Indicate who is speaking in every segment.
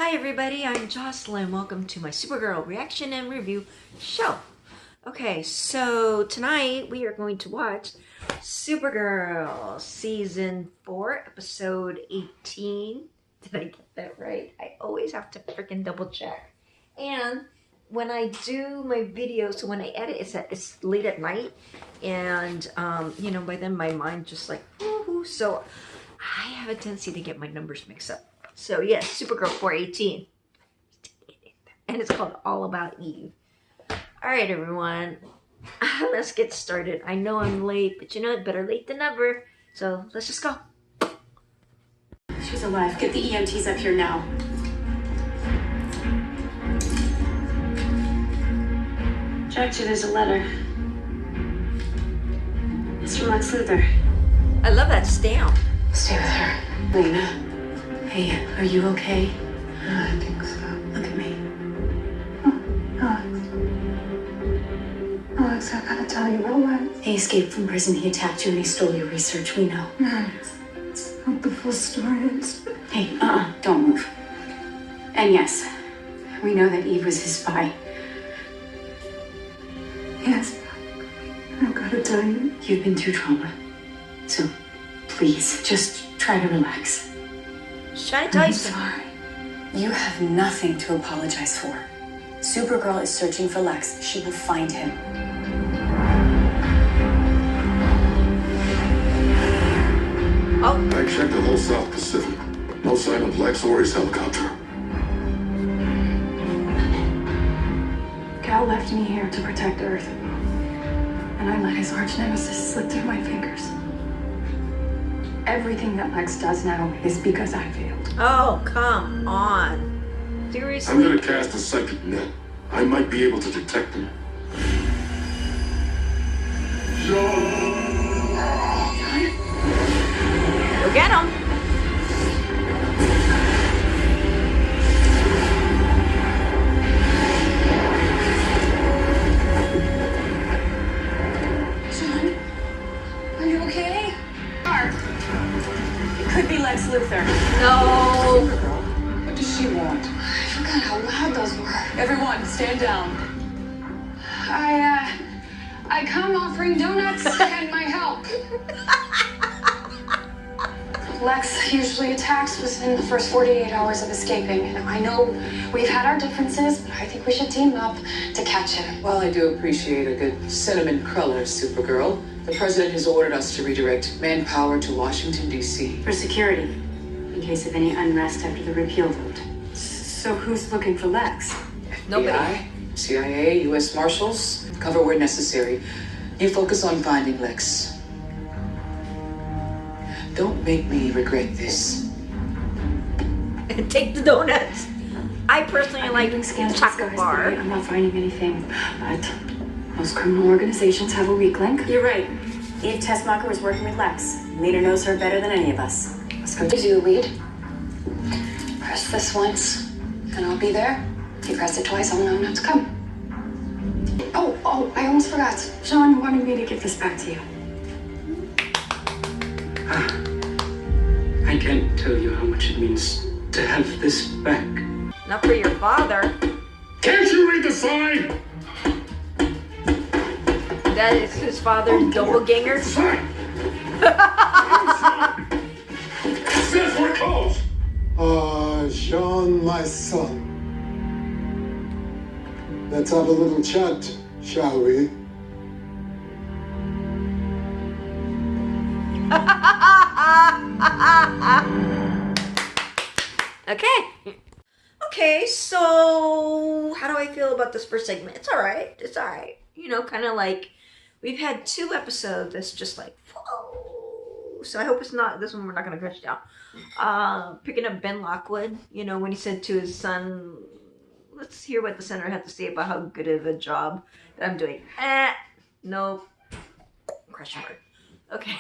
Speaker 1: Hi everybody, I'm Jocelyn. Welcome to my Supergirl reaction and review show. Okay, so tonight we are going to watch Supergirl Season 4, Episode 18. Did I get that right? I always have to freaking double check. And when I do my videos, so when I edit, it's late at night. And, you know, by then my mind just like, woohoo. So I have a tendency to get my numbers mixed up. So yes, Supergirl 418. And it's called All About Eve. Alright everyone, let's get started. I know I'm late, but you know, better late than never. So let's just go.
Speaker 2: She's alive. Get the EMTs up here now. Jack, there's a letter. It's from Lex Luthor.
Speaker 1: I love that stamp.
Speaker 2: Stay with her. Lena. Hey, are you okay?
Speaker 3: I think so.
Speaker 2: Look at me.
Speaker 3: Alex, I gotta tell you about Lex.
Speaker 2: He escaped from prison. He attacked you and he stole your research. We know.
Speaker 3: No, it's not the full story.
Speaker 2: Hey, don't move. And yes, we know that Eve was his spy.
Speaker 3: Yes, I've gotta tell you.
Speaker 2: You've been through trauma. So, please, just try to relax.
Speaker 1: She's trying to tell you
Speaker 3: I'm
Speaker 1: something.
Speaker 3: sorry.
Speaker 2: You have nothing to apologize for. Supergirl is searching for Lex. She will find him.
Speaker 1: Oh.
Speaker 4: I checked the whole South Pacific. No sign of Lex or his helicopter.
Speaker 3: Cal left me here to protect Earth. And I let his arch nemesis slip through my fingers. Everything that Lex does now is because I failed.
Speaker 1: Oh, come on. Seriously?
Speaker 4: I'm gonna cast a psychic net. I might be able to detect them.
Speaker 1: Go get him.
Speaker 3: John, are you okay?
Speaker 2: It could be Lex Luthor.
Speaker 1: No.
Speaker 3: What does she want? I forgot how loud those were.
Speaker 5: Everyone, stand down.
Speaker 3: I come offering donuts and my help. Lex usually attacks within the first 48 hours of escaping. I know we've had our differences, but I think we should team up to catch him.
Speaker 5: While I do appreciate a good cinnamon cruller, Supergirl, the president has ordered us to redirect manpower to Washington, D.C.
Speaker 2: For security, in case of any unrest after the repeal vote. So who's looking for Lex?
Speaker 1: Nobody.
Speaker 5: FBI, CIA, U.S. Marshals, cover where necessary. You focus on finding Lex. Don't make me regret this.
Speaker 1: Take the donuts. I personally like
Speaker 3: scans
Speaker 1: chocolate bar.
Speaker 3: I'm not finding anything, but most criminal organizations have a weak link.
Speaker 2: You're right. Eve Tessmacher was working with Lex. Leader knows her better than any of us.
Speaker 3: Let's go. Gives you a lead. Press this once, and I'll be there. If you press it twice, I'll know not to come. Oh, I almost forgot. Sean wanted me to give this back to you.
Speaker 6: I can't tell you how much it means to have this back.
Speaker 1: Not for your father.
Speaker 4: Can't you read the sign?
Speaker 1: That is his father's doppelganger.
Speaker 4: Sign! It says we're closed!
Speaker 7: Jean, my son. Let's have a little chat, shall we?
Speaker 1: Okay, so how do I feel about this first segment? It's alright. It's alright. You know, kind of like we've had 2 episodes that's just like, whoa. So I hope it's not, this one we're not going to crush down. Picking up Ben Lockwood, you know, when he said to his son, let's hear what the senator had to say about how good of a job that I'm doing. No. Question mark. Okay.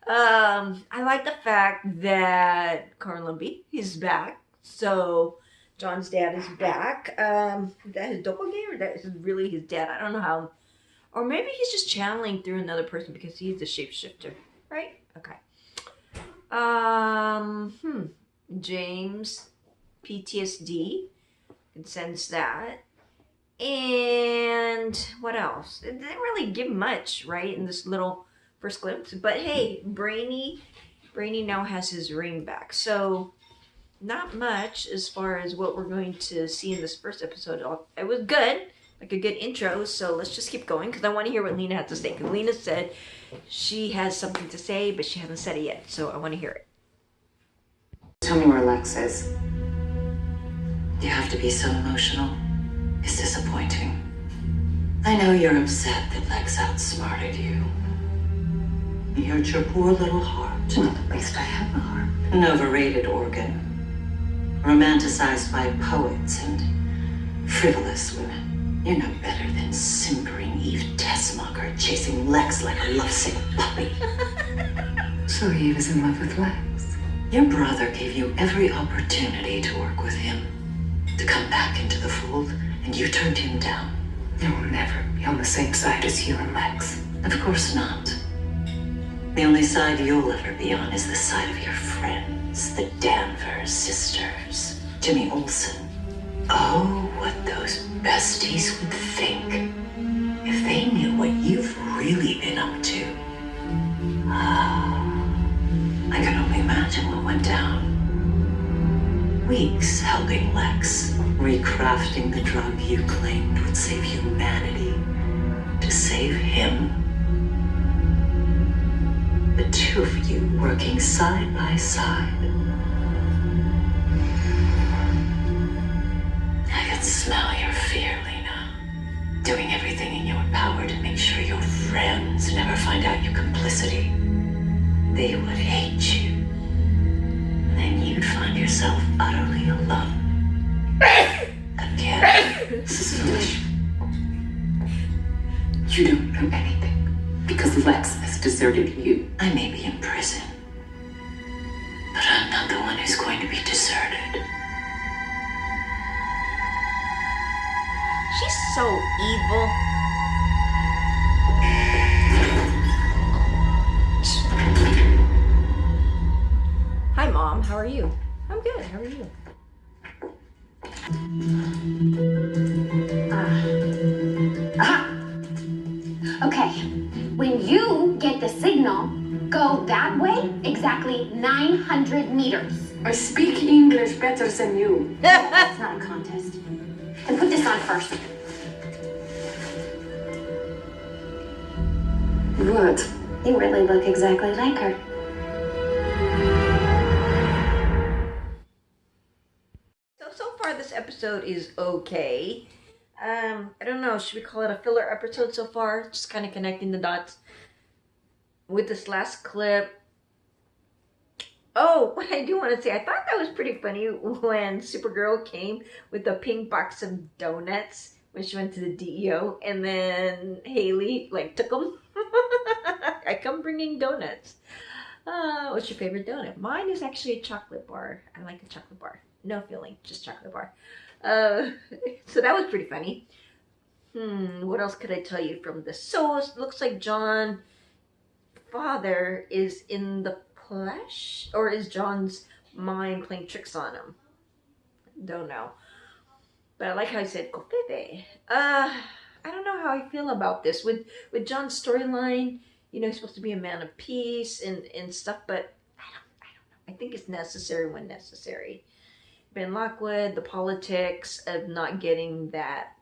Speaker 1: I like the fact that Carl Lumbee, he's back. So John's dad is back. That his doppelganger? That is really his dad. I don't know how. Or maybe he's just channeling through another person because he's a shapeshifter. Right? Okay. James. PTSD. You can sense that. And what else? It didn't really give much, right, in this little first glimpse. But hey, Brainy now has his ring back. So not much as far as what we're going to see in this first episode. It was good, like a good intro. So let's just keep going because I want to hear what Lena had to say. Because Lena said she has something to say, but she hasn't said it yet. So I want to hear it.
Speaker 8: Tell me where Lex is. You have to be so emotional. It's disappointing. I know you're upset that Lex outsmarted you. He hurt your poor little heart.
Speaker 2: Well, at least I have a heart.
Speaker 8: An overrated organ. Romanticized by poets and frivolous women. You're no better than simpering Eve Tessmacher chasing Lex like a lovesick puppy.
Speaker 2: So Eve is in love with Lex.
Speaker 8: Your brother gave you every opportunity to work with him, to come back into the fold, and you turned him down.
Speaker 2: I will never be on the same side as you and Lex.
Speaker 8: Of course not. The only side you'll ever be on is the side of your friends, the Danvers sisters, Jimmy Olsen. Oh, what those besties would think if they knew what you've really been up to. I can only imagine what went down. Weeks helping Lex, recrafting the drug you claimed would save humanity, to save him. The two of you working side by side. I can smell your fear, Lena. Doing everything in your power to make sure your friends never find out your complicity. They would hate you. And then you'd find yourself utterly alone. Again.
Speaker 2: Shush. You don't know anything because Lex has deserted you.
Speaker 8: I may be in prison, but I'm not the one who's going to be deserted.
Speaker 1: She's so evil. Hi, Mom. How are you? I'm good. How are you?
Speaker 9: Okay, when you get the signal, go that way exactly 900 meters.
Speaker 3: I speak English better than you.
Speaker 9: It's not a contest. Then put this on first.
Speaker 3: What?
Speaker 9: You really look exactly like her.
Speaker 1: So far this episode is okay. I don't know, should we call it a filler episode so far? Just kind of connecting the dots with this last clip. Oh, what I do want to say, I thought that was pretty funny when Supergirl came with a pink box of donuts when she went to the DEO, and then Haley took them. I come bringing donuts. What's your favorite donut? Mine is actually a chocolate bar. I like a chocolate bar. No filling, just chocolate bar. So that was pretty funny. What else could I tell you from this? So it looks like John's father is in the flesh, or is John's mind playing tricks on him? Don't know. But I like how he said Copete. I don't know how I feel about this. With John's storyline, you know, he's supposed to be a man of peace and stuff, but I don't know. I think it's necessary when necessary. Ben Lockwood, the politics of not getting that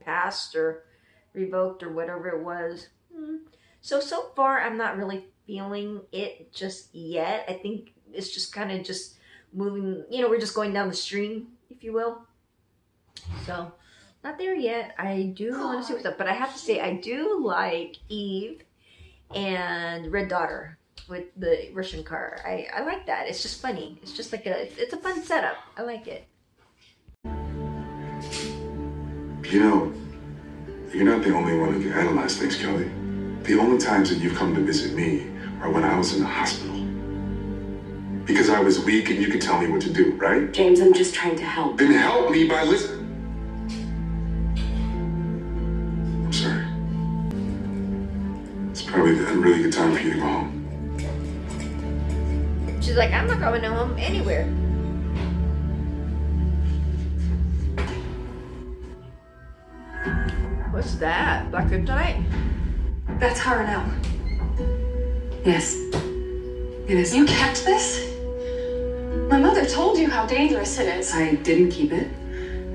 Speaker 1: passed or revoked or whatever it was. So far, I'm not really feeling it just yet. I think it's just kind of just moving, you know, we're just going down the stream, if you will. So, not there yet. I do want to see what's up, but I have to say, I do like Eve and Red Daughter with the Russian car. I like that. It's just funny. It's just like it's a fun setup. I like it.
Speaker 4: You know, you're not the only one who can analyze things, Kelly. The only times that you've come to visit me are when I was in the hospital. Because I was weak and you could tell me what to do, right?
Speaker 2: James, I'm just trying to help.
Speaker 4: Then help me by listening. I'm sorry. It's probably a really good time for you to go home.
Speaker 1: She's like, I'm not going home anywhere. What's that? Black kryptonite?
Speaker 3: That's Harnell.
Speaker 2: Yes. It is.
Speaker 3: You kept this? My mother told you how dangerous it is.
Speaker 2: I didn't keep it.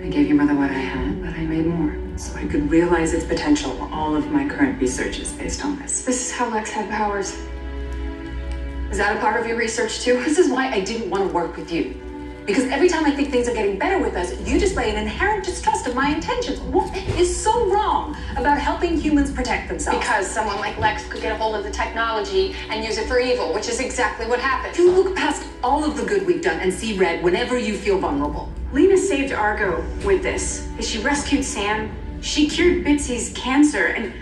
Speaker 2: I gave your mother what I had, but I made more. So I could realize its potential. All of my current research is based on this.
Speaker 3: This is how Lex had powers. Is that a part of your research too?
Speaker 2: This is why I didn't want to work with you. Because every time I think things are getting better with us, you display an inherent distrust of my intentions. What is so wrong about helping humans protect themselves?
Speaker 3: Because someone like Lex could get a hold of the technology and use it for evil, which is exactly what happened.
Speaker 2: You look past all of the good we've done and see red whenever you feel vulnerable.
Speaker 10: Lena saved Argo with this. She rescued Sam. She cured Bitsy's cancer, and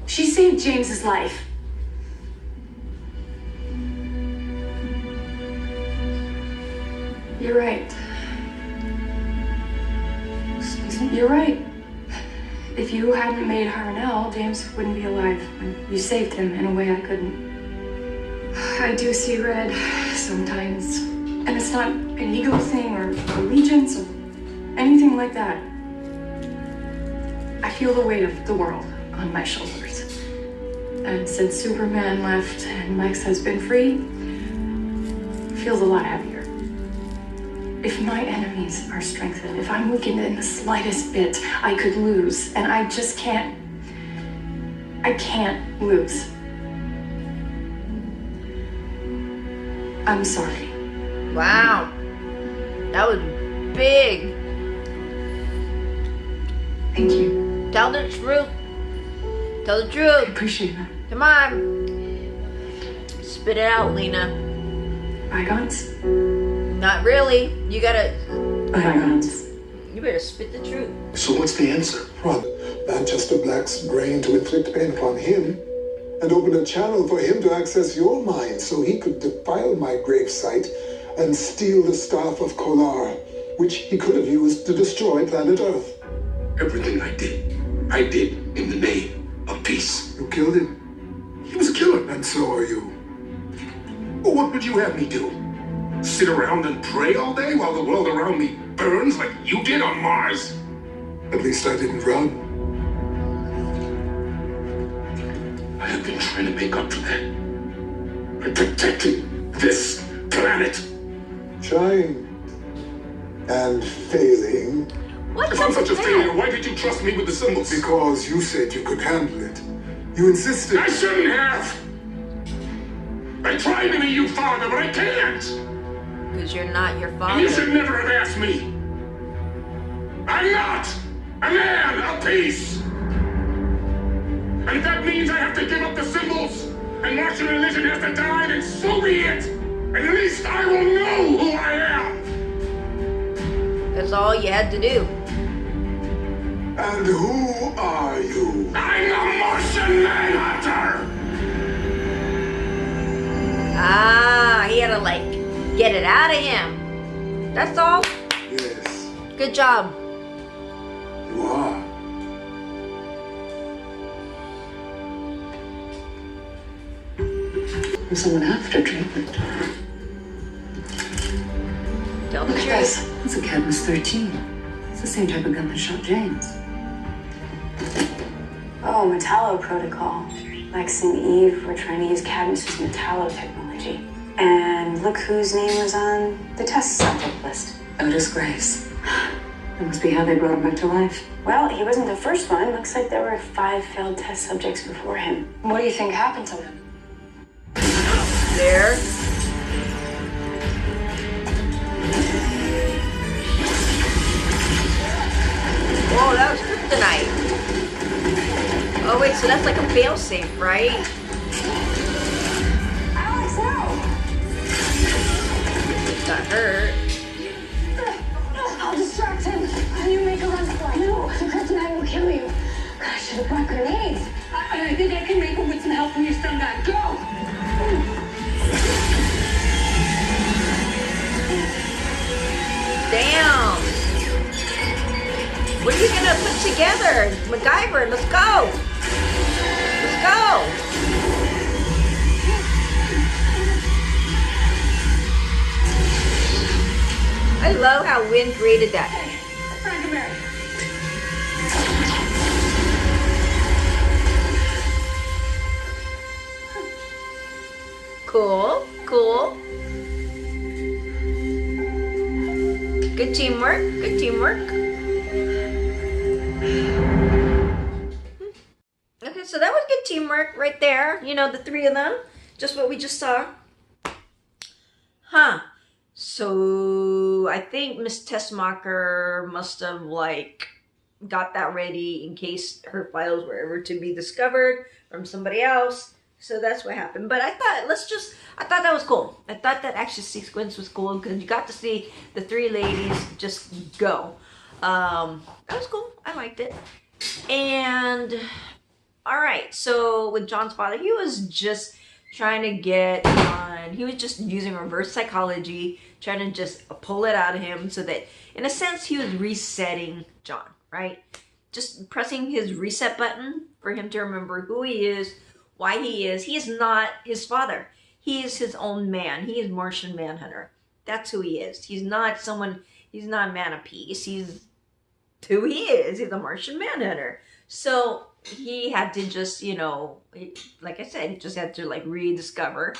Speaker 10: she saved James's life.
Speaker 3: You're right. You're right. If you hadn't made Harnell, James wouldn't be alive. And you saved him in a way I couldn't. I do see red sometimes. And it's not an ego thing or allegiance or anything like that. I feel the weight of the world on my shoulders. And since Superman left and Lex has been free, it feels a lot heavier. If my enemies are strengthened, if I'm weakened in the slightest bit, I could lose. And I just can't. I can't lose. I'm sorry.
Speaker 1: Wow. That was big.
Speaker 2: Thank you.
Speaker 1: Tell the truth. Tell the
Speaker 2: I
Speaker 1: truth.
Speaker 2: appreciate that.
Speaker 1: Come on. Spit it out, Lena.
Speaker 3: Bygones?
Speaker 1: Not really. You gotta.
Speaker 2: Bygones.
Speaker 1: You better spit the truth.
Speaker 4: So what's the answer?
Speaker 7: Rod Manchester Black's brain to inflict pain upon him and open a channel for him to access your mind so he could defile my gravesite and steal the staff of Kolar, which he could have used to destroy planet Earth.
Speaker 4: Everything I did in the name of peace.
Speaker 7: You killed him,
Speaker 4: He was a killer.
Speaker 7: and so are you.
Speaker 4: Well, what would you have me do? Sit around and pray all day while the world around me burns like you did on Mars?
Speaker 7: At least I didn't run.
Speaker 4: I have been trying to make up for that. By protecting this planet.
Speaker 7: Trying and failing
Speaker 1: What's
Speaker 4: If I'm
Speaker 1: up
Speaker 4: such a
Speaker 1: with
Speaker 4: failure,
Speaker 1: that?
Speaker 4: why did you trust me with the symbols?
Speaker 7: because you said you could handle it. You insisted.
Speaker 4: I shouldn't have! I tried to be you father, but I can't!
Speaker 1: Because you're not your
Speaker 4: And you should
Speaker 1: father.
Speaker 4: never have asked me! I'm not a man of peace! And if that means I have to give up the symbols and Martian religion has to die, then so be it! At least I will know who I am!
Speaker 1: That's all you had to do.
Speaker 7: And who are you?
Speaker 4: I'm the Martian Manhunter!
Speaker 1: Ah, he had to like get it out of him. That's all.
Speaker 7: Yes,
Speaker 1: Good job.
Speaker 7: you are.
Speaker 2: There's someone after treatment.
Speaker 1: Tell the
Speaker 2: Look at
Speaker 1: truth.
Speaker 2: this. It's a Cadmus 13. It's the same type of gun that shot James.
Speaker 10: Oh, Metallo Protocol. Lex and Eve were trying to use Cadmus's Metallo technology. And look whose name was on the test subject list.
Speaker 2: Otis Grace. That must be how they brought him back to life.
Speaker 10: Well, he wasn't the first one. Looks like there were 5 failed test subjects before him.
Speaker 3: What do you think happened to them?
Speaker 1: There. Whoa, that was kryptonite. Oh wait, so that's like a failsafe, right?
Speaker 3: Alex, no!
Speaker 1: Got hurt.
Speaker 3: I'll distract him. You make a run for it. No, the kryptonite will kill you. God, I should have brought grenades. I think I can make it with some help from your stun gun. Go!
Speaker 1: Damn. What are you gonna put together? MacGyver, let's go. Let's go. I love how Wynn created that.
Speaker 2: Hey, Frank and Mary.
Speaker 1: Cool, cool. Good teamwork, good teamwork. Okay, so that was good teamwork right there. You know, the three of them. Just what we just saw. Huh. So I think Miss Tessmacher must have like got that ready in case her files were ever to be discovered from somebody else. So that's what happened. But I thought that was cool. I thought that action sequence was cool because you got to see the three ladies just go. That was cool. I liked it. And all right, so with John's father, he was just trying to get on. He was just using reverse psychology, trying to just pull it out of him so that, in a sense, he was resetting John, right? Just pressing his reset button for him to remember who he is, why he is. He is not his father. He is his own man. He is Martian Manhunter. That's who he is. He's not someone, he's not a man of peace. He's who he is. He's a Martian Manhunter. So he had to just, you know, like I said, he just had to like rediscover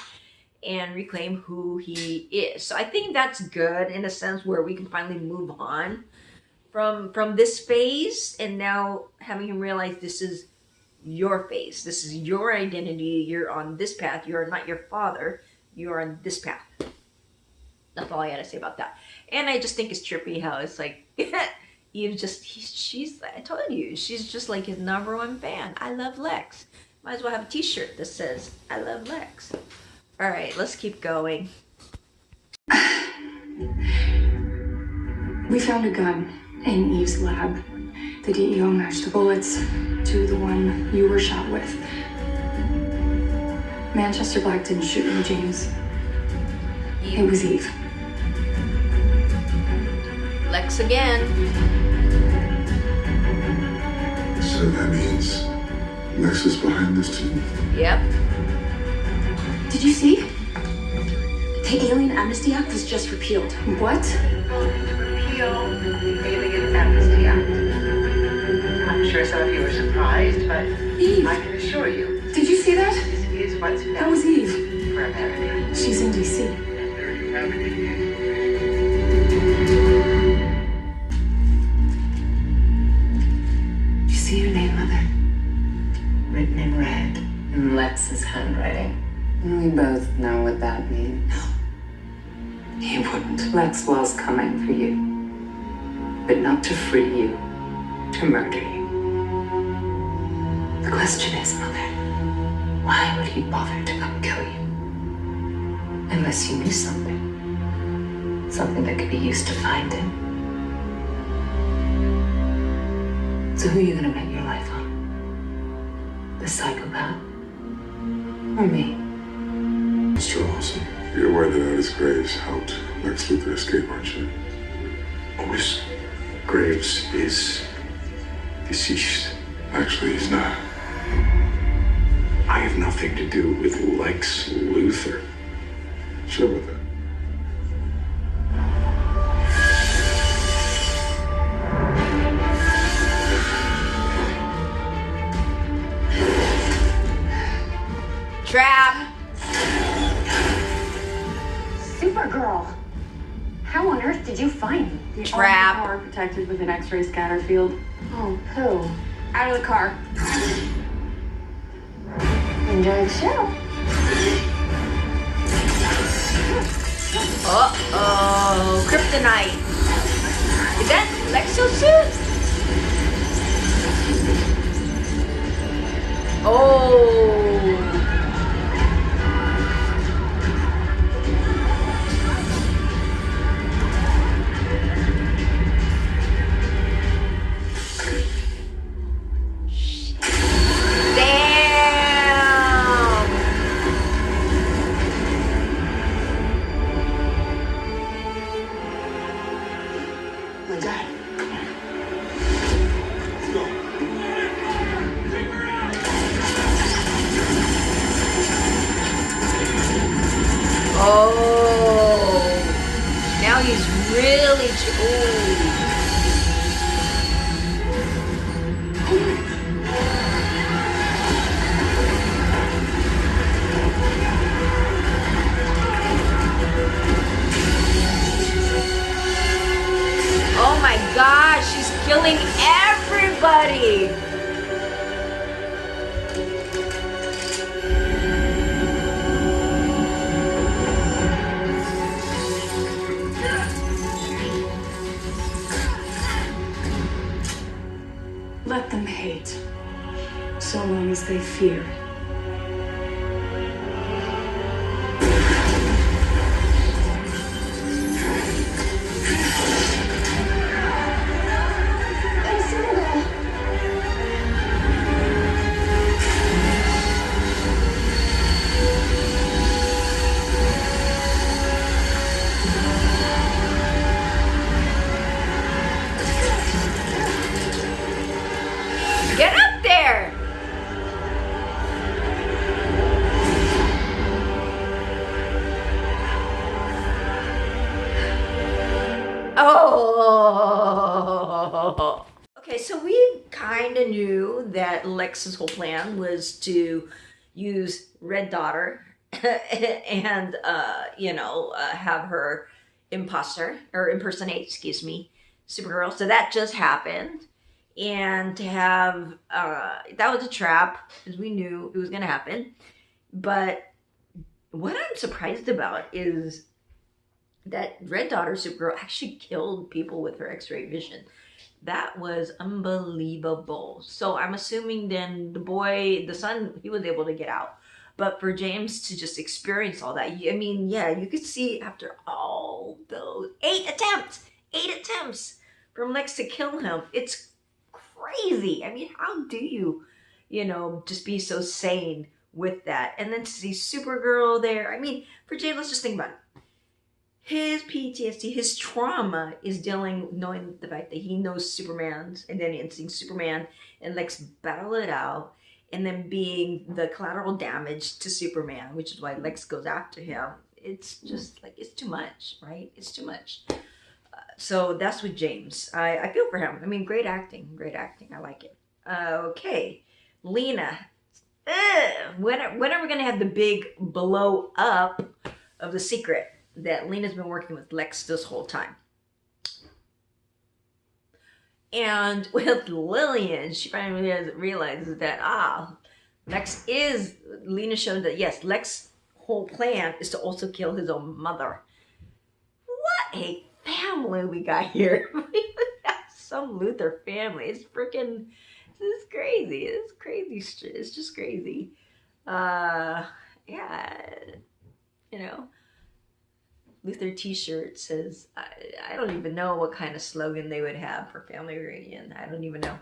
Speaker 1: and reclaim who he is. So I think that's good in a sense where we can finally move on from this phase, and now having him realize this is your phase. This is your identity. You're on this path. You're not your father. You're on this path. That's all I gotta say about that. And I just think it's trippy how it's like she's I told you, she's just like his #1 fan. I love Lex. Might as well have a t-shirt that says I love Lex. All right, let's keep going.
Speaker 3: We found a gun in Eve's lab. The DEO matched the bullets to the one you were shot with. Manchester Black didn't shoot you, James. It was Eve.
Speaker 1: Lex again.
Speaker 4: So that means Lex is behind this too?
Speaker 1: Yep.
Speaker 3: Did you see? The Alien Amnesty Act was just repealed. What?
Speaker 5: Repeal the Alien Amnesty Act. I'm sure some of you are surprised, but
Speaker 3: Eve.
Speaker 5: I can assure you.
Speaker 3: Did you see that?
Speaker 5: This is what's
Speaker 3: That was Eve.
Speaker 5: for America.
Speaker 3: She's in DC. You see your name, Mother? Written in red.
Speaker 5: In Lex's handwriting.
Speaker 3: We both know what that means.
Speaker 8: He wouldn't.
Speaker 3: Lex was coming for you. But not to free you. To murder you. The question is, Mother, why would he bother to come kill you? Unless you knew something. Something that could be used to find him. So who are you gonna bet your life on? The psychopath? Or me?
Speaker 4: Mr. Olsen, you're aware that Otis Graves helped Lex Luthor escape, aren't you?
Speaker 6: Otis Graves is deceased.
Speaker 4: Actually, he's not.
Speaker 6: I have nothing to do with Lex Luthor.
Speaker 4: Sure about that?
Speaker 1: Trap.
Speaker 10: Supergirl. How on earth did you find me?
Speaker 1: The trap.
Speaker 10: Car protected with an X-ray scatter field. Oh, poo. Out of the car. Enjoy the show.
Speaker 1: Uh-oh. Kryptonite. Is that Lexo suit? Oh.
Speaker 3: My dad.
Speaker 1: Oh, now he's really... Oh my gosh, she's killing everybody!
Speaker 10: Let them hate, so long as they fear.
Speaker 1: Get up there! Oh! Okay, so we kind of knew that Lex's whole plan was to use Red Daughter and, have her impersonate, Supergirl. So that just happened. And to have, that was a trap, as we knew it was going to happen. But what I'm surprised about is that Red Daughter Supergirl actually killed people with her X-ray vision. That was unbelievable. So I'm assuming then the son, he was able to get out. But for James to just experience all that, I mean, yeah, you could see after all those 8 attempts from Lex to kill him, it's crazy. I mean, how do you, just be so sane with that? And then to see Supergirl there, I mean, for James, let's just think about it. His PTSD, his trauma is knowing the fact that he knows Superman's identity and seeing Superman and Lex battle it out, and then being the collateral damage to Superman, which is why Lex goes after him. It's just like, it's too much, right? It's too much. So that's with James. I feel for him. I mean, great acting. I like it. Okay, Lena. When are we going to have the big blow up of the secret that Lena's been working with Lex this whole time? And with Lillian, she finally realizes that, Lena showed that, yes, Lex's whole plan is to also kill his own mother. What a family we got here. Some Luthor family. It's freaking, this is crazy. It's crazy. It's just crazy. Yeah, Luthor t-shirt says, I don't even know what kind of slogan they would have for family reunion. I don't even know.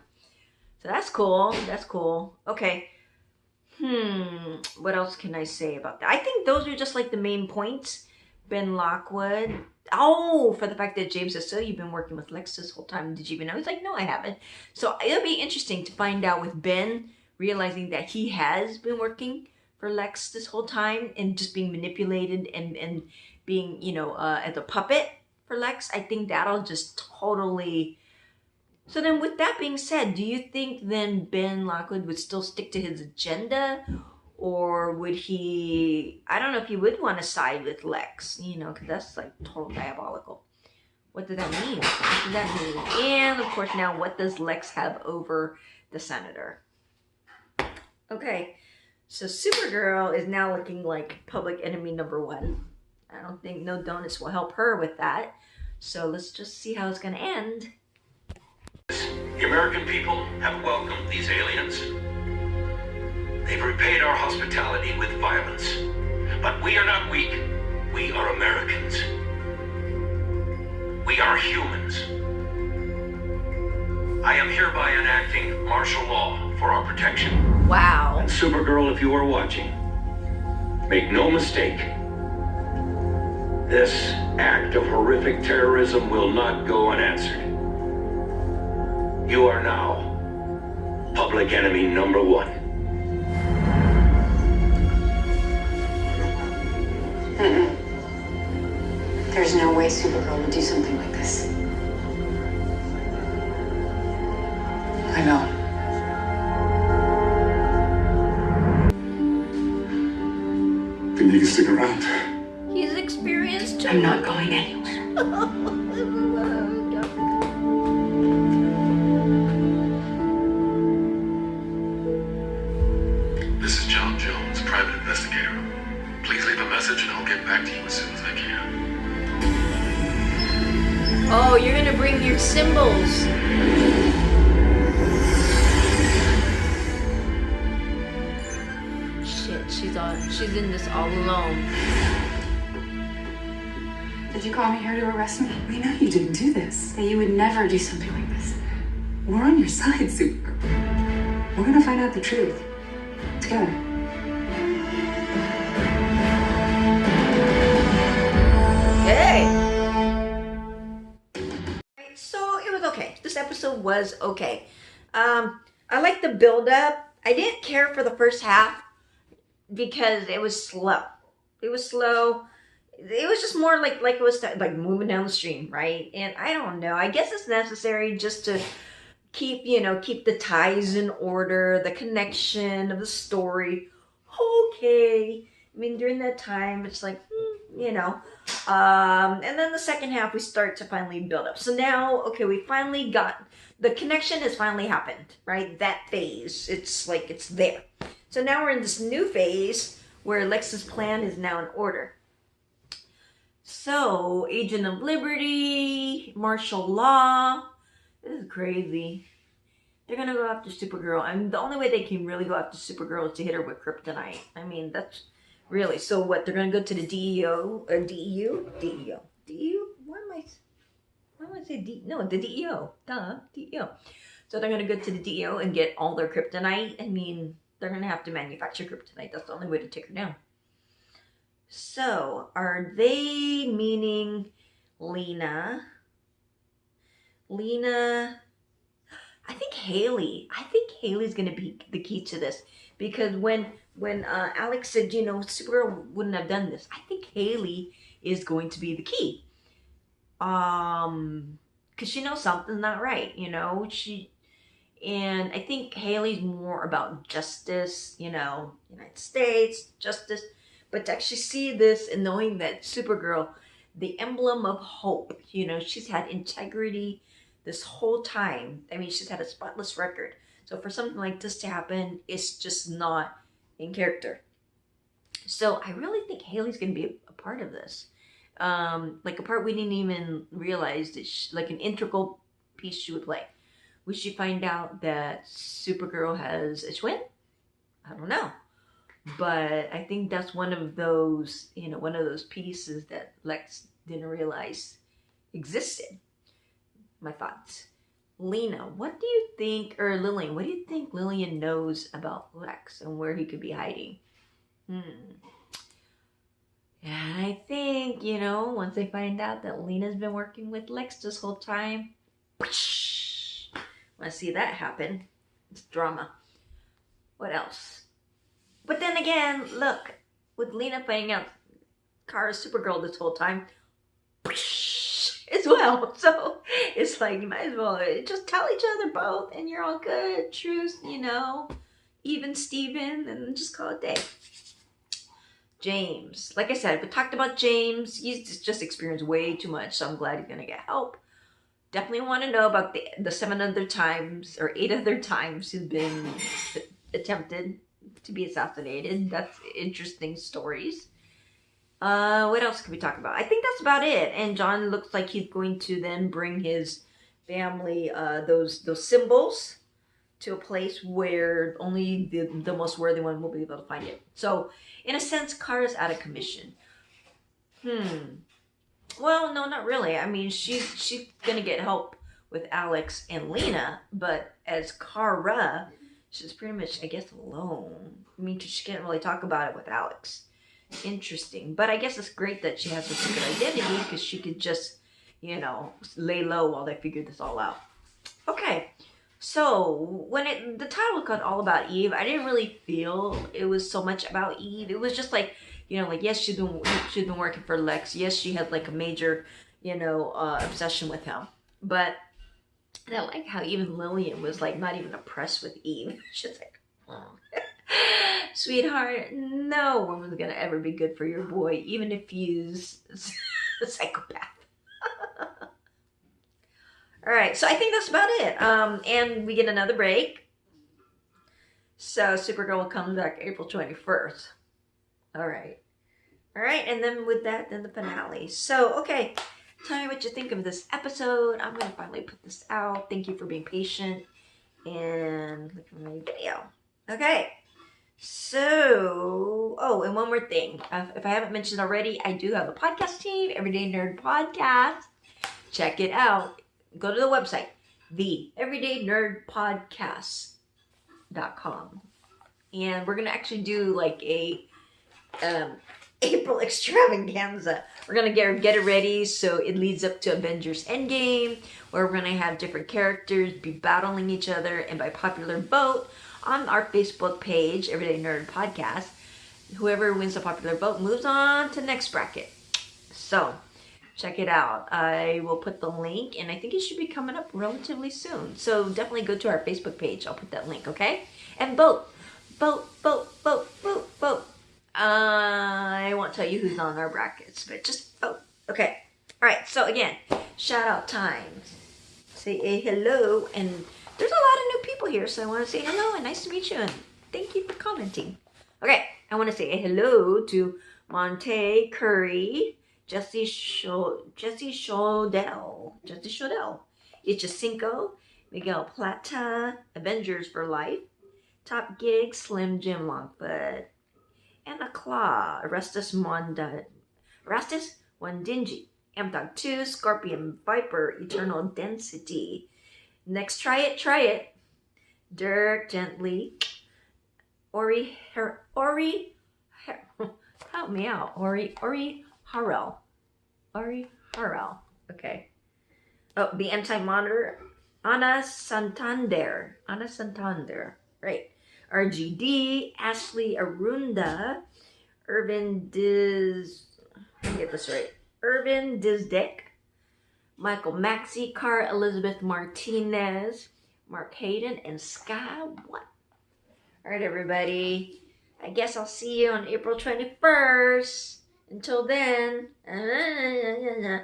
Speaker 1: So that's cool. That's cool. Okay. What else can I say about that? I think those are just like the main points. Ben Lockwood. Oh, for the fact that James says, so you've been working with Lex this whole time. Did you even know? He's like, no, I haven't. So it'll be interesting to find out with Ben realizing that he has been working for Lex this whole time and just being manipulated and being, as a puppet for Lex. I think that'll just totally... So then with that being said, do you think then Ben Lockwood would still stick to his agenda? Or would he, I don't know if he would want to side with Lex, because that's like total diabolical. What does that mean? What does that mean? And of course now, what does Lex have over the Senator? Okay, so Supergirl is now looking like public enemy #1. I don't think no donuts will help her with that. So let's just see how it's going to end.
Speaker 6: The American people have welcomed these aliens. They've repaid our hospitality with violence. But we are not weak. We are Americans. We are humans. I am hereby enacting martial law for our protection.
Speaker 1: Wow.
Speaker 6: And Supergirl, if you are watching, make no mistake. This act of horrific terrorism will not go unanswered. You are now public enemy #1.
Speaker 3: There's no way Supergirl would do something like this.
Speaker 5: I know.
Speaker 4: Then you can stick around.
Speaker 1: He's experienced too.
Speaker 3: I'm not going anywhere.
Speaker 4: This is John Jones, private investigator. Please leave a message and I'll get back to you as soon as I can.
Speaker 1: Oh, you're gonna bring your symbols. Shit, she's in this all alone.
Speaker 3: Did you call me here to arrest me? We know you didn't do this. That you would never do something like this. We're on your side, Supergirl. We're gonna find out the truth. Together.
Speaker 1: Hey! So it was okay. This episode was okay. I like the build up. I didn't care for the first half because it was slow. It was slow. It was just more like it was like moving down the stream, right? And I don't know. I guess it's necessary just to keep the ties in order, the connection of the story. Okay. I mean, during that time, it's like, and then the second half, we start to finally build up. So now, okay, we finally got, the connection has finally happened, right? That phase, it's like, it's there. So now we're in this new phase where Lex's plan is now in order. So, Agent of Liberty, martial law, this is crazy. They're gonna go after Supergirl. I mean, the only way they can really go after Supergirl is to hit her with kryptonite. I mean, that's really, so what, they're gonna go to the DEO, or DEU? DEU? Why am I saying D? No, the DEO. Duh, DEO. So they're gonna go to the DEO and get all their kryptonite. I mean, they're gonna have to manufacture kryptonite. That's the only way to take her down. So, are they meaning Lena? I think Haley. I think Haley's gonna be the key to this, because when Alex said, Supergirl wouldn't have done this, I think Haley is going to be the key. Because she knows something's not right, and I think Haley's more about justice, United States, justice, but to actually see this and knowing that Supergirl, the emblem of hope, she's had integrity this whole time. I mean, she's had a spotless record. So for something like this to happen, it's just not in character. So I really think Haley's going to be a part of this. Like a part we didn't even realize that like an integral piece she would play. We should find out that Supergirl has a twin. I don't know. But I think that's one of those, one of those pieces that Lex didn't realize existed. My thoughts. Lena, what do you think, or Lillian, what do you think Lillian knows about Lex and where he could be hiding? And I think, once they find out that Lena's been working with Lex this whole time, want to see that happen. It's drama. What else? But then again, look, with Lena finding out Kara's Supergirl this whole time, as well. So it's like, you might as well just tell each other both and you're all good. Truce, even Steven, and just call it day. James. Like I said, we talked about James. He's just experienced way too much, so I'm glad he's going to get help. Definitely want to know about the 7 other times, or 8 other times he's been attempted to be assassinated. That's interesting stories. What else can we talk about? I think that's about it. And John looks like he's going to then bring his family those symbols to a place where only the most worthy one will be able to find it. So, in a sense, Kara's out of commission. Well, no, not really. I mean, she's gonna get help with Alex and Lena, but as Kara, she's pretty much, I guess, alone. I mean, she can't really talk about it with Alex. Interesting. But I guess it's great that she has a secret identity, because she could just, lay low while they figure this all out. Okay. So, the title was called All About Eve, I didn't really feel it was so much about Eve. It was just like, You know, like, yes, she's been working for Lex. Yes, she had like a major, obsession with him. But I like how even Lillian was like not even impressed with Eve. She's like, oh. Sweetheart, no woman's gonna ever be good for your boy, even if he's a psychopath. All right, so I think that's about it. And we get another break. So Supergirl will come back April 21st. All right, and then with that, then the finale. So, okay, tell me what you think of this episode. I'm gonna finally put this out. Thank you for being patient and looking at my video. Okay. So, and one more thing. If I haven't mentioned already, I do have a podcast team, Everyday Nerd Podcast. Check it out. Go to the website, theeverydaynerdpodcast.com. And we're going to actually do like a April extravaganza. We're going to get it ready so it leads up to Avengers Endgame, where we're going to have different characters be battling each other, and by popular vote, on our Facebook page, Everyday Nerd Podcast, whoever wins the popular vote moves on to the next bracket. So, check it out. I will put the link, and I think it should be coming up relatively soon. So, definitely go to our Facebook page. I'll put that link, okay? And vote. Vote. I won't tell you who's on our brackets, but just vote. Okay. All right. So, again, shout out time. Say a hello, and there's a lot of new people here, so I want to say hello and nice to meet you, and thank you for commenting. Okay, I want to say a hello to Monte Curry, Jesse Shodell, Ichicinco, Miguel Plata, Avengers for Life, Top Gig, Slim Jim Longfoot, Anna Claw, Erastus Wandinji, M-Dog 2, Scorpion Viper, Eternal Density. Next, try it. Dirk Gently. Ori help me out. Ori Harrell. Okay. Oh, the Anti-Monitor. Ana Santander. Right. RGD. Ashley Arunda. Irvin Dizdeck. Michael Maxey, Cara Elizabeth Martinez, Mark Hayden, and Sky One. All right, everybody. I guess I'll see you on April 21st. Until then, you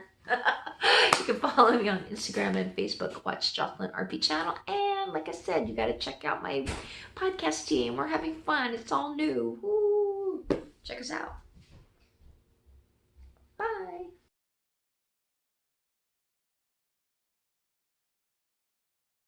Speaker 1: can follow me on Instagram and Facebook. Watch Jocelyn RP channel. And like I said, you got to check out my podcast team. We're having fun. It's all new. Woo. Check us out.